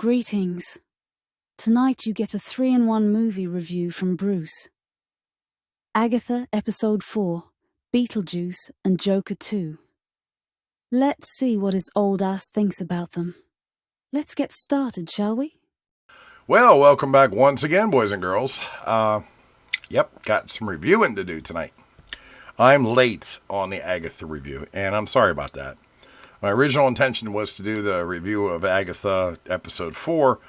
Greetings. Tonight you get a 3-in-1 movie review from Bruce. Agatha, Episode 4, Beetlejuice, and Joker 2. Let's see what his old ass thinks about them. Let's get started, shall we? Well, welcome back once again, boys and girls. Got some reviewing to do tonight. I'm late on the Agatha review, and I'm sorry about that. My original intention was to do the review of Agatha Episode 4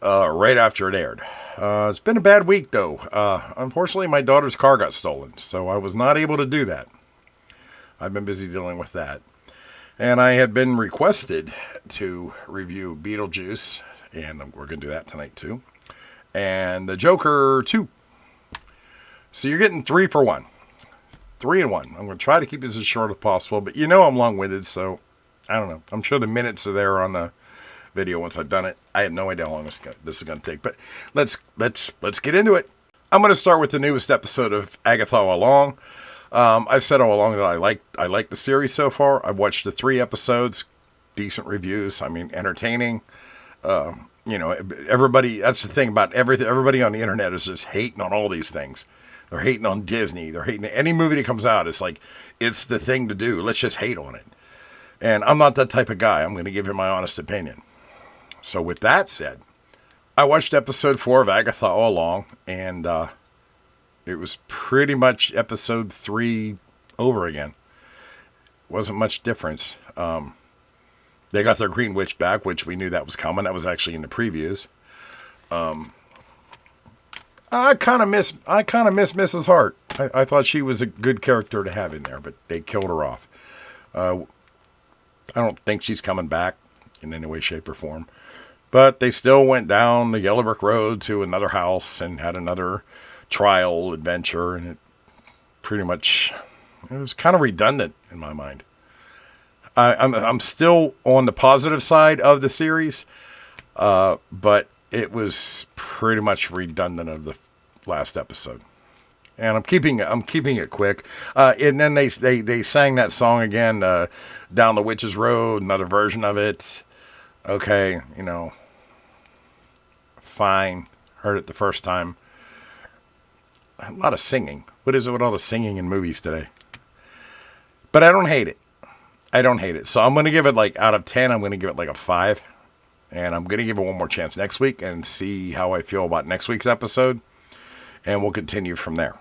right after it aired. It's been a bad week, though. Unfortunately, my daughter's car got stolen, so I was not able to do that. I've been busy dealing with that. And I had been requested to review Beetlejuice, and we're going to do that tonight, too. And the Joker 2. So you're getting 3 for 1. 3 in 1. I'm going to try to keep this as short as possible, but you know I'm long-winded, so I don't know. I'm sure the minutes are there on the video once I've done it. I have no idea how long this is going to take, but let's get into it. I'm going to start with the newest episode of Agatha all along. I've said all along that I like the series so far. I've watched the 3 episodes, decent reviews. I mean, entertaining. Everybody. That's the thing about everything. Everybody on the internet is just hating on all these things. They're hating on Disney. They're hating any movie that comes out. It's like, it's the thing to do. Let's just hate on it. And I'm not that type of guy. I'm going to give you my honest opinion. So with that said, I watched episode 4 of Agatha all along. And it was pretty much episode 3 over again. Wasn't much difference. They got their Green Witch back, which we knew that was coming. That was actually in the previews. I kind of miss Mrs. Hart. I thought she was a good character to have in there, but they killed her off. I don't think she's coming back in any way, shape, or form. But they still went down the Yellow Brick Road to another house and had another trial adventure, and it was kind of redundant in my mind. I'm still on the positive side of the series, but it was pretty much redundant of the last episode, and I'm keeping it quick. And then they sang that song again, "Down the Witch's Road," another version of it. Okay, fine. Heard it the first time. A lot of singing. What is it with all the singing in movies today? But I don't hate it. So I'm going to give it out of 10, I'm going to give it a 5. And I'm going to give it one more chance next week and see how I feel about next week's episode. And we'll continue from there.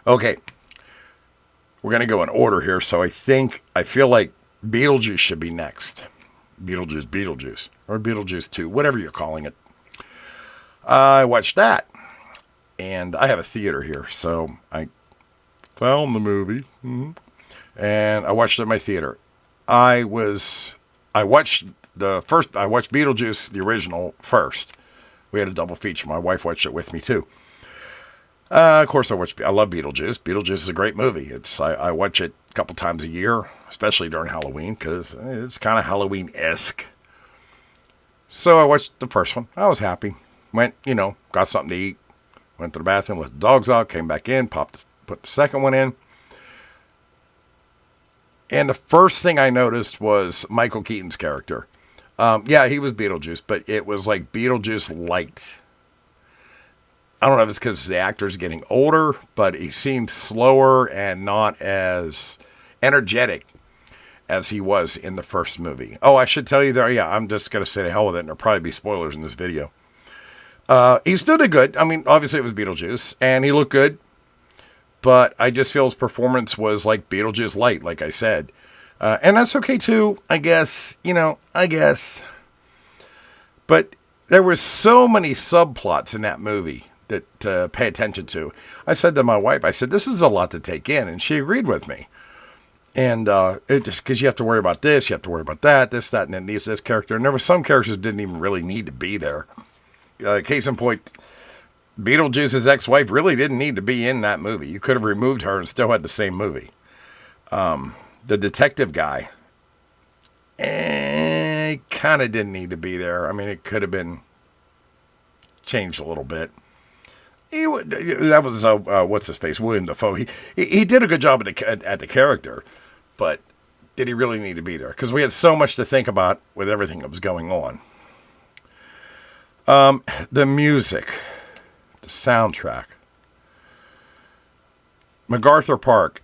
Okay. We're going to go in order here. So I feel like Beetlejuice should be next. Beetlejuice. Or Beetlejuice 2. Whatever you're calling it. I watched that. And I have a theater here. So I found the movie. Mm-hmm. And I watched it at my theater. I watched Beetlejuice, the original, first. We had a double feature. My wife watched it with me, too. Of course, I love Beetlejuice. Beetlejuice is a great movie. I watch it a couple times a year, especially during Halloween, because it's kind of Halloween-esque. So I watched the first one. I was happy. Went, got something to eat. Went to the bathroom, let the dogs out, came back in, put the second one in. And the first thing I noticed was Michael Keaton's character. He was Beetlejuice, but it was like Beetlejuice light. I don't know if it's because the actor's getting older, but he seemed slower and not as energetic as he was in the first movie. Oh, I should tell you there. Yeah, I'm just going to say the hell with it, and there'll probably be spoilers in this video. He still did good. I mean, obviously it was Beetlejuice, and he looked good. But I just feel his performance was like Beetlejuice light, like I said. And that's okay, too, I guess. But there were so many subplots in that movie that to pay attention to. I said to my wife, this is a lot to take in. And she agreed with me. And it just because you have to worry about this, you have to worry about that, and then this character. And there were some characters that didn't even really need to be there. Case in point, Beetlejuice's ex-wife really didn't need to be in that movie. You could have removed her and still had the same movie. The detective guy, kind of didn't need to be there. I mean, it could have been changed a little bit. That was what's his face, William Dafoe. He did a good job at the character, but did he really need to be there? Because we had so much to think about with everything that was going on. The music, the soundtrack. MacArthur Park,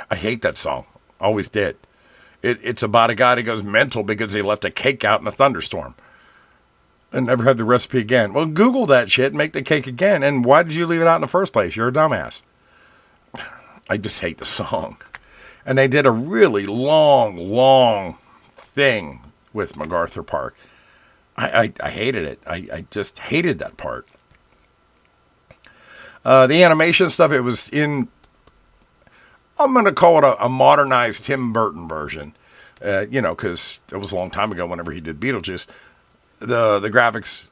I hate that song. Always did. It's about a guy that goes mental because he left a cake out in a thunderstorm and never had the recipe again. Well, Google that shit, make the cake again. And why did you leave it out in the first place? You're a dumbass. I just hate the song. And they did a really long thing with MacArthur Park. I hated it. I just hated that part. The animation stuff, it was in, I'm going to call it a modernized Tim Burton version. Because it was a long time ago whenever he did Beetlejuice. The graphics,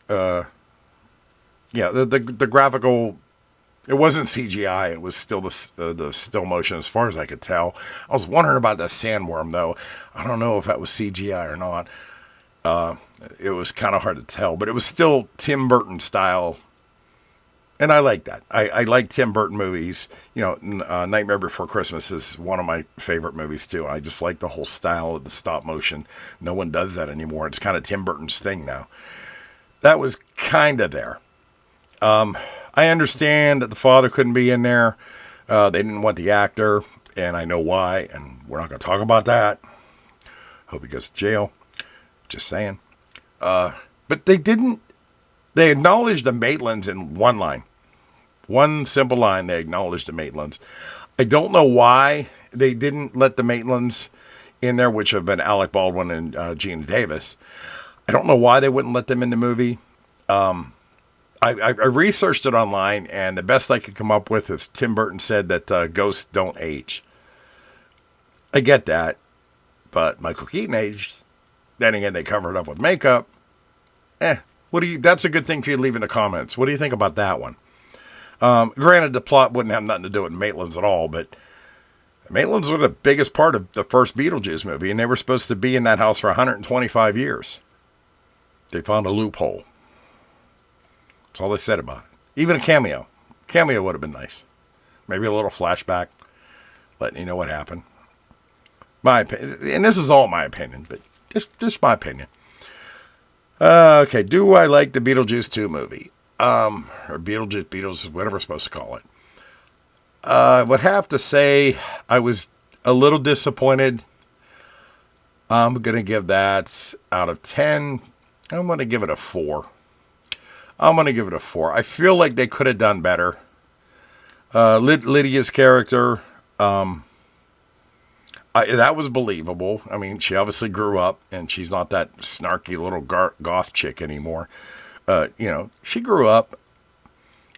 the graphical, it wasn't CGI. It was still the still motion as far as I could tell. I was wondering about the sandworm, though. I don't know if that was CGI or not. It was kind of hard to tell, but it was still Tim Burton style. And I like that. I like Tim Burton movies. Nightmare Before Christmas is one of my favorite movies, too. I just like the whole style of the stop motion. No one does that anymore. It's kind of Tim Burton's thing now. That was kind of there. I understand that the father couldn't be in there. They didn't want the actor, and I know why, and we're not going to talk about that. Hope he goes to jail. Just saying. But they didn't. They acknowledged the Maitlands in one line. One simple line, they acknowledged the Maitlands. I don't know why they didn't let the Maitlands in there, which have been Alec Baldwin and Gina Davis. I don't know why they wouldn't let them in the movie. I researched it online, and the best I could come up with is Tim Burton said that ghosts don't age. I get that, but Michael Keaton aged. Then again, they covered it up with makeup. That's a good thing for you to leave in the comments. What do you think about that one? Granted, the plot wouldn't have nothing to do with Maitlands at all, but the Maitlands were the biggest part of the first Beetlejuice movie, and they were supposed to be in that house for 125 years. They found a loophole. That's all they said about it. Even a cameo. Cameo would have been nice. Maybe a little flashback, letting you know what happened. My opinion, and this is all my opinion, but just my opinion. Okay, do I like the Beetlejuice 2 movie? Or Beetlejuice, whatever we're supposed to call it. I would have to say I was a little disappointed. I'm going to give that out of 10. I'm going to give it a 4. I feel like they could have done better. Lydia's character, that was believable. I mean, she obviously grew up, and she's not that snarky little goth chick anymore. She grew up.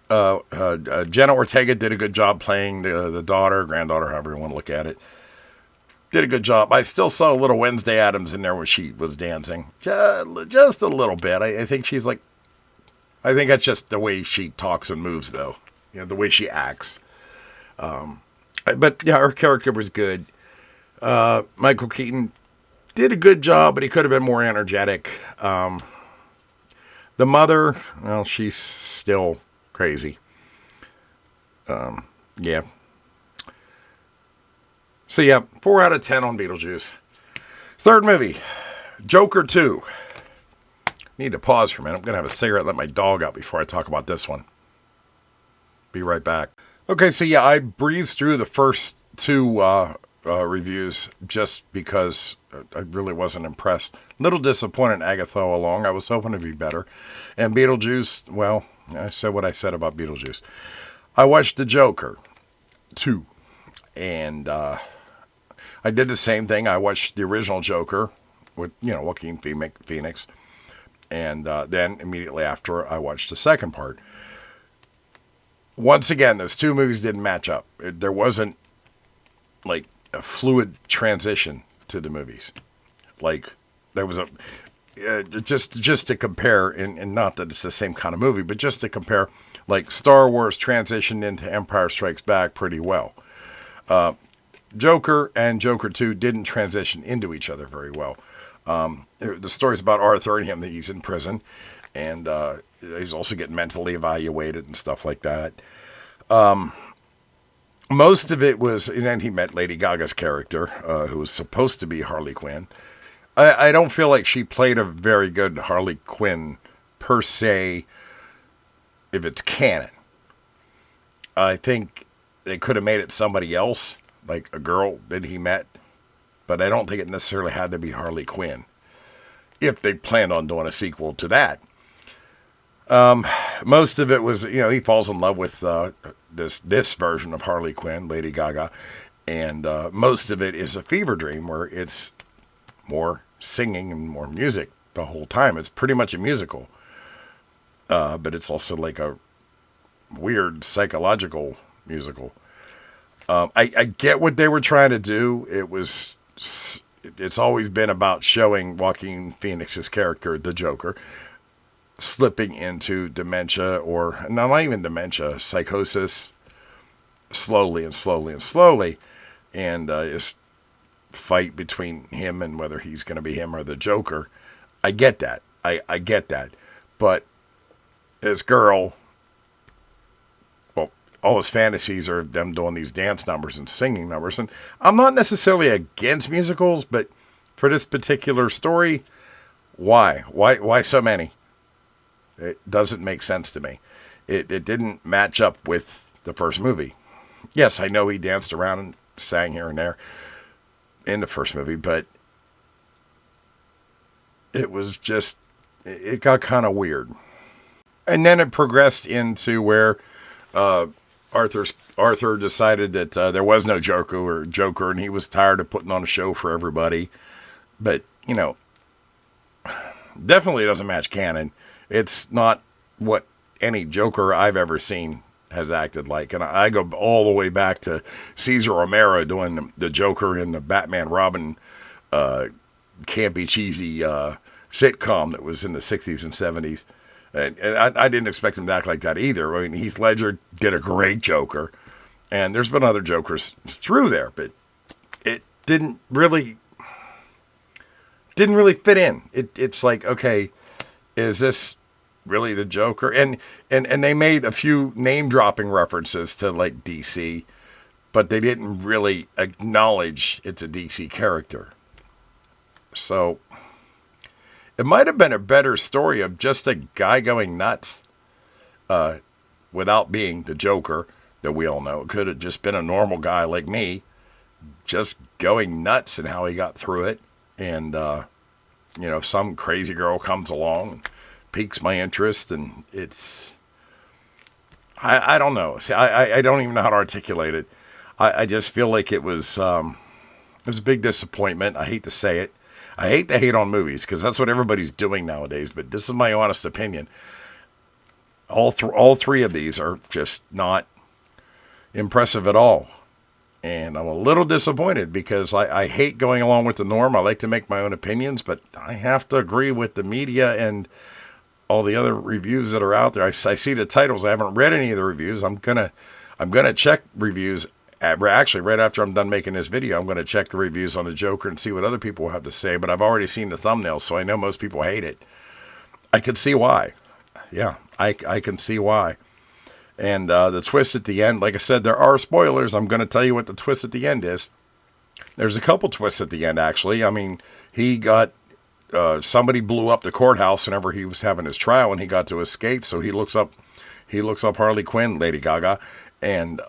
Jenna Ortega did a good job playing the daughter, granddaughter, however you want to look at it. Did a good job. I still saw a little Wednesday Addams in there when she was dancing. Just a little bit. I think she's like, I think that's just the way she talks and moves, though. The way she acts. But, yeah, her character was good. Michael Keaton did a good job, but he could have been more energetic. The mother, well, she's still crazy. Yeah. So, yeah, 4 out of 10 on Beetlejuice. Third movie, Joker 2. Need to pause for a minute. I'm going to have a cigarette and let my dog out before I talk about this one. Be right back. Okay, so yeah, I breezed through the first 2 reviews just because I really wasn't impressed. Little disappointed in Agatha along. I was hoping to be better. And Beetlejuice, well, I said what I said about Beetlejuice. I watched The Joker 2. And I did the same thing. I watched the original Joker with, Joaquin Phoenix. And then immediately after, I watched the second part. Once again, those 2 movies didn't match up. There wasn't, like, a fluid transition to the movies. Like, there was a... just to compare, and not that it's the same kind of movie, but just to compare, like, Star Wars transitioned into Empire Strikes Back pretty well. Joker and Joker 2 didn't transition into each other very well. The story's about Arthur and him, that he's in prison, and he's also getting mentally evaluated and stuff like that. Most of it was, and then he met Lady Gaga's character, who was supposed to be Harley Quinn. I don't feel like she played a very good Harley Quinn per se if it's canon. I think they could have made it somebody else, like a girl that he met, but I don't think it necessarily had to be Harley Quinn if they planned on doing a sequel to that. Most of it was, he falls in love with this version of Harley Quinn, Lady Gaga, and most of it is a fever dream where it's more singing and more music the whole time. It's pretty much a musical, but it's also like a weird psychological musical. I get what they were trying to do. It's always been about showing Joaquin Phoenix's character, the Joker, slipping into dementia, or not even dementia, psychosis, slowly and slowly and slowly, and this fight between him and whether he's going to be him or the Joker. I get that. I get that. But this girl, well, all his fantasies are them doing these dance numbers and singing numbers. And I'm not necessarily against musicals, but for this particular story, why? Why so many? It doesn't make sense to me. It didn't match up with the first movie. Yes, I know he danced around and sang here and there in the first movie, but it was just, it got kind of weird. And then it progressed into where Arthur decided that there was no Joker, and he was tired of putting on a show for everybody. But, definitely doesn't match canon. It's not what any Joker I've ever seen has acted like. And I go all the way back to Cesar Romero doing the Joker in the Batman Robin campy, cheesy sitcom that was in the 60s and 70s. And I didn't expect him to act like that either. I mean, Heath Ledger did a great Joker. And there's been other Jokers through there, but it didn't really fit in. It's like, okay, is this really the Joker? And they made a few name-dropping references to, like, DC, but they didn't really acknowledge it's a DC character. So it might have been a better story of just a guy going nuts without being the Joker that we all know. It could have just been a normal guy like me just going nuts and how he got through it. And, some crazy girl comes along and piques my interest, and it's, I don't know. See, I don't even know how to articulate it. I just feel like it was a big disappointment. I hate to say it. I hate to hate on movies because that's what everybody's doing nowadays, but this is my honest opinion. All three of these are just not impressive at all. And I'm a little disappointed because I hate going along with the norm. I like to make my own opinions, but I have to agree with the media and all the other reviews that are out there. I see the titles. I haven't read any of the reviews. I'm gonna check reviews. Actually, right after I'm done making this video, I'm going to check the reviews on the Joker and see what other people have to say. But I've already seen the thumbnails, so I know most people hate it. I can see why. Yeah, I can see why. And the twist at the end, like I said, there are spoilers. I'm going to tell you what the twist at the end is. There's a couple twists at the end, actually. I mean, he got, somebody blew up the courthouse whenever he was having his trial, and he got to escape. So he looks up Harley Quinn, Lady Gaga, and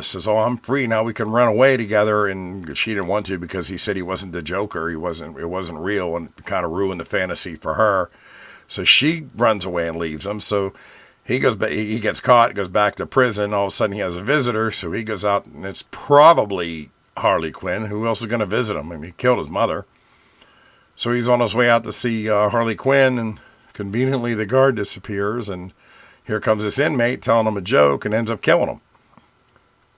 says, "Oh, I'm free now. We can run away together." And she didn't want to because he said he wasn't the Joker. It wasn't real, and it kind of ruined the fantasy for her. So she runs away and leaves him. So he goes back, he gets caught, goes back to prison. All of a sudden he has a visitor. So he goes out, and it's probably Harley Quinn. Who else is going to visit him? I mean, he killed his mother. So he's on his way out to see Harley Quinn, and conveniently the guard disappears, and here comes this inmate telling him a joke and ends up killing him.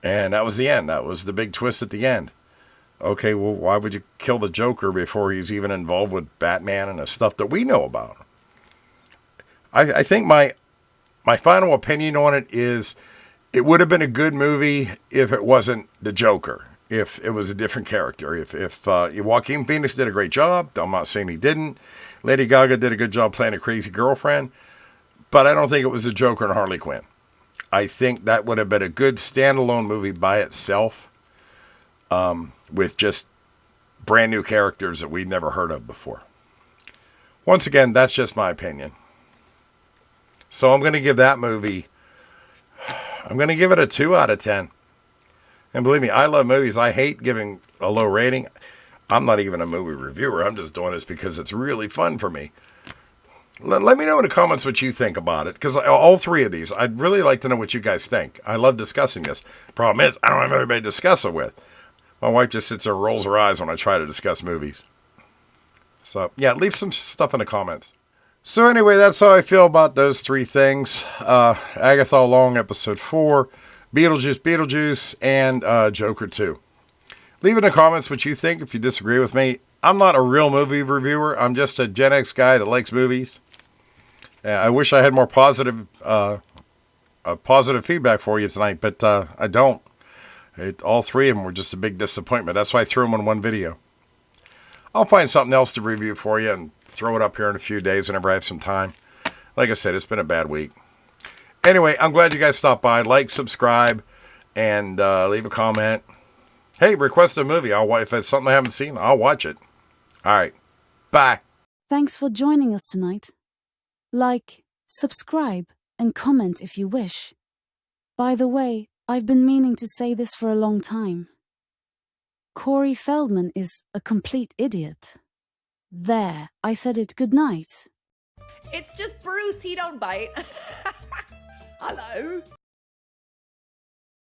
And that was the end. That was the big twist at the end. Okay, well, why would you kill the Joker before he's even involved with Batman and the stuff that we know about? I think my final opinion on it is it would have been a good movie if it wasn't the Joker, if it was a different character. If Joaquin Phoenix did a great job, I'm not saying he didn't. Lady Gaga did a good job playing a crazy girlfriend, but I don't think it was the Joker and Harley Quinn. I think that would have been a good standalone movie by itself, with just brand new characters that we'd never heard of before. Once again, that's just my opinion. So I'm going to give that movie, I'm going to give it a 2 out of 10. And believe me, I love movies. I hate giving a low rating. I'm not even a movie reviewer. I'm just doing this because it's really fun for me. Let me know in the comments what you think about it. Because all three of these, I'd really like to know what you guys think. I love discussing this. Problem is, I don't have anybody to discuss it with. My wife just sits there and rolls her eyes when I try to discuss movies. So, yeah, leave some stuff in the comments. So anyway, that's how I feel about those three things. Agatha Long, episode 4. Beetlejuice, and Joker 2. Leave in the comments what you think if you disagree with me. I'm not a real movie reviewer. I'm just a Gen X guy that likes movies. I wish I had more positive feedback for you tonight, but I don't. All three of them were just a big disappointment. That's why I threw them in one video. I'll find something else to review for you and throw it up here in a few days whenever I have some time. Like I said, it's been a bad week. Anyway, I'm glad you guys stopped by. Like, subscribe, and leave a comment. Hey, request a movie. If it's something I haven't seen, I'll watch it. All right. Bye. Thanks for joining us tonight. Like, subscribe, and comment if you wish. By the way, I've been meaning to say this for a long time. Corey Feldman is a complete idiot. There, I said it. Good night. It's just Bruce, he don't bite. Hello.